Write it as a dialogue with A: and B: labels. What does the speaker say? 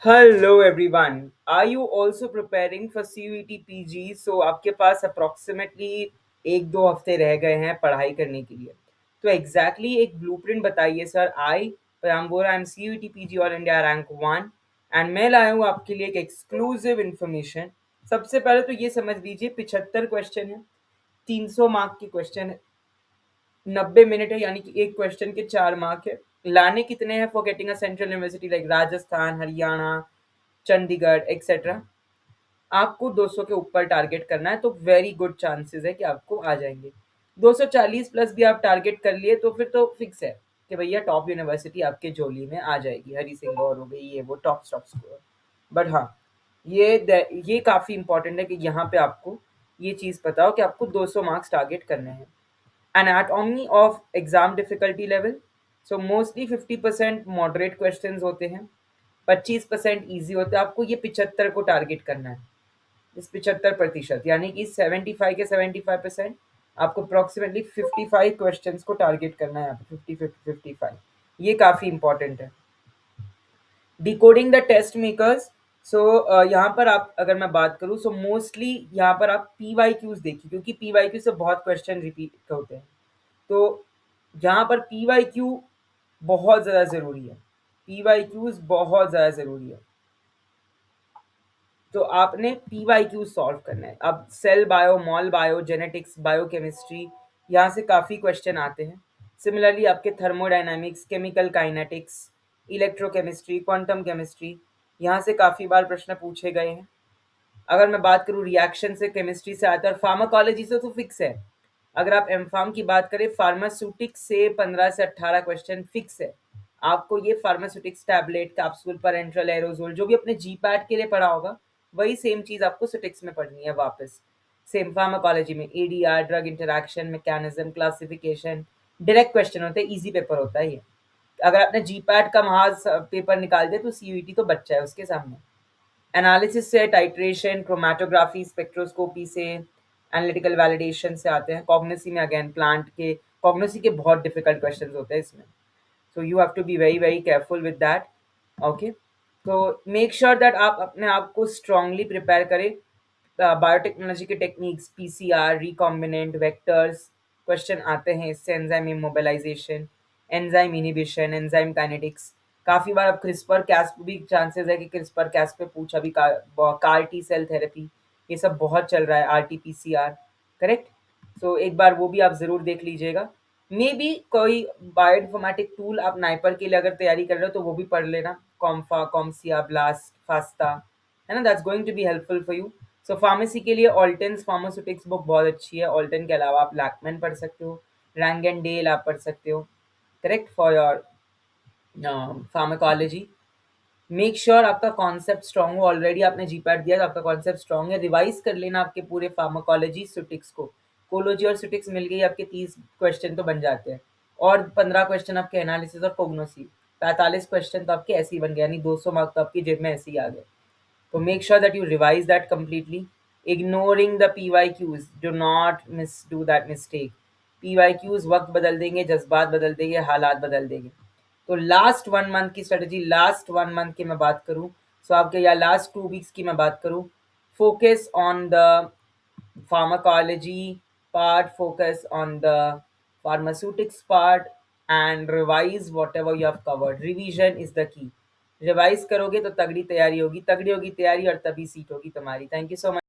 A: Hello everyone. Are you also preparing for CUET PG? So आपके पास approximately एक दो हफ्ते रह गए हैं पढ़ाई करने के लिए। तो एक ब्लूप्रिंट बताइए सर। आई पराम्बोरा am CUET PG all India rank 1 and मैं लाया हूँ आपके लिए एक एक्सक्लूसिव इन्फॉर्मेशन। सबसे पहले तो ये समझ लीजिए 75 क्वेश्चन है, 300 मार्क के क्वेश्चन है, 90 मिनट है, यानी कि एक क्वेश्चन के 4 मार्क है। लाने कितने हैं for getting a central university like Rajasthan, Haryana, Chandigarh etcetera? आपको 200 के ऊपर टारगेट करना है, तो वेरी गुड चांसेस है कि आपको आ जाएंगे। 240 प्लस भी आप टारगेट कर लिए तो फिर तो फिक्स है कि भैया टॉप यूनिवर्सिटी आपके झोली में आ जाएगी। हरी सिंह गौर हो गई, ये वो टॉप स्टॉप स्कोर। बट हाँ, ये काफ़ी इंपॉर्टेंट है कि यहाँ पे आपको ये चीज़ पता हो कि आपको 200 मार्क्स टारगेट करने हैं। Anatomy of exam difficulty level, so mostly 50% moderate questions होते हैं, 25% ईजी होते हैं। आपको ये 75 को टारगेट करना है। इस 75% यानी कि 75 के 75% आपको अप्रोक्सीमेटली 55 क्वेश्चंस को टारगेट करना है। यहाँ पे 55 ये काफ़ी इंपॉर्टेंट है। डिकोडिंग द टेस्ट मेकर्स, सो यहाँ पर आप अगर मैं बात करूँ, सो मोस्टली यहाँ पर आप पी वाई क्यूज देखिए, क्योंकि पी वाई क्यू से बहुत क्वेश्चन रिपीट होते हैं। तो यहाँ पर पी वाई क्यू बहुत ज़्यादा ज़रूरी है। पी वाई क्यूज बहुत ज़्यादा ज़रूरी है। तो आपने पी वाई क्यू सॉल्व करना है। अब cell bio, mol bio, genetics, biochemistry, यहाँ से काफ़ी क्वेश्चन आते हैं। सिमिलरली आपके thermodynamics, chemical kinetics, electrochemistry, quantum chemistry, यहाँ से काफ़ी बार प्रश्न पूछे गए हैं। अगर मैं बात करूँ रिएक्शन से, केमिस्ट्री से आता है, और फार्माकोलॉजी से तो फिक्स है। अगर आप एम फार्म की बात करें, फार्मास्यूटिक्स से 15 से 18 क्वेश्चन फिक्स है। आपको ये pharmaceutics tablet, capsule, parenteral, aerosol, जो भी अपने जी पैट के लिए पढ़ा होगा, वही सेम चीज़ आपको सुटिक्स में पढ़नी है वापस। सेम फार्माकोलॉजी में ADR, drug interaction, mechanism, classification, direct question होते हैं, इजी पेपर होता है ये। अगर आपने जी पैट का महाज पेपर निकाल दिया तो सीयूईटी तो बच्चा है उसके सामने। एनालिसिस से, टाइट्रेशन, क्रोमेटोग्राफी, स्पेक्ट्रोस्कोपी से, एनालिटिकल वैलिडेशन से आते हैं। कॉग्निसी में अगेन प्लांट के, कॉग्निसी के बहुत डिफिकल्ट क्वेश्चंस होते हैं इसमें। So you have to be very very careful with that. Okay, तो मेक श्योर दैट आप अपने आप को स्ट्रांगली प्रिपेयर करें। बायोटेक्नोलॉजी के techniques, PCR, recombinant, vectors question आते हैं इससे, enzyme immobilisation, enzyme inhibition, enzyme kinetics. काफ़ी बार अब क्रिस्पर कैस्प भी चांसेस है कि क्रिस्पर कैस्प पे पूछा भी, कार टी सेल थेरेपी, ये सब बहुत चल रहा है, R T P C R, correct. So एक बार वो भी आप ज़रूर देख लीजिएगा। मे बी कोई बायोइन्फॉर्मेटिक टूल आप नाइपर के लिए अगर तैयारी कर रहे हो तो वो भी पढ़ लेना, कॉम्फा, कॉम्सिया, ब्लास्ट, फास्ता, है ना, that's going to be helpful for you. So pharmacy के लिए ऑल्टेंस फार्मास्यूटिक्स बुक बहुत अच्छी है। ऑल्टन के अलावा आप लैकमैन पढ़ सकते हो, रैंग एंड डेल आप पढ़ सकते हो, correct, for your pharmacology. Make sure आपका कॉन्सेप्ट स्ट्रॉन्ग हो। ऑलरेडी आपने जीपैट दिया तो आपका कॉन्सेप्ट स्ट्रॉन्ग है। रिवाइज कर लेना आपके पूरे फार्माकोलॉजी सुटिक्स को। कोलोजी और सुटिक्स मिल गई, आपके 30 क्वेश्चन तो बन जाते हैं, और 15 क्वेश्चन आपके एनालिसिस और कोग्नोसी, 45 क्वेश्चन तो आपके ऐसे ही बन गए, यानी 200 मार्क तो आपकी जेब में ऐसे ही आ गए। तो make sure that you revise that completely, ignoring the P Y Qs, do not miss do that mistake. P Y Qs वक्त बदल देंगे, जज्बात बदल देंगे, हालात बदल देंगे। तो लास्ट 1 मंथ की स्ट्रेटजी, लास्ट 1 मंथ की मैं बात करूँ, सो आपके, या लास्ट 2 वीक्स की मैं बात करूँ, focus on the pharmacology part, focus on the pharmaceutics part, and revise whatever you have covered. Revision is the key. Revise करोगे तो तगड़ी तैयारी होगी, तगड़ी होगी तैयारी और तभी सीट होगी तुम्हारी। Thank you so much.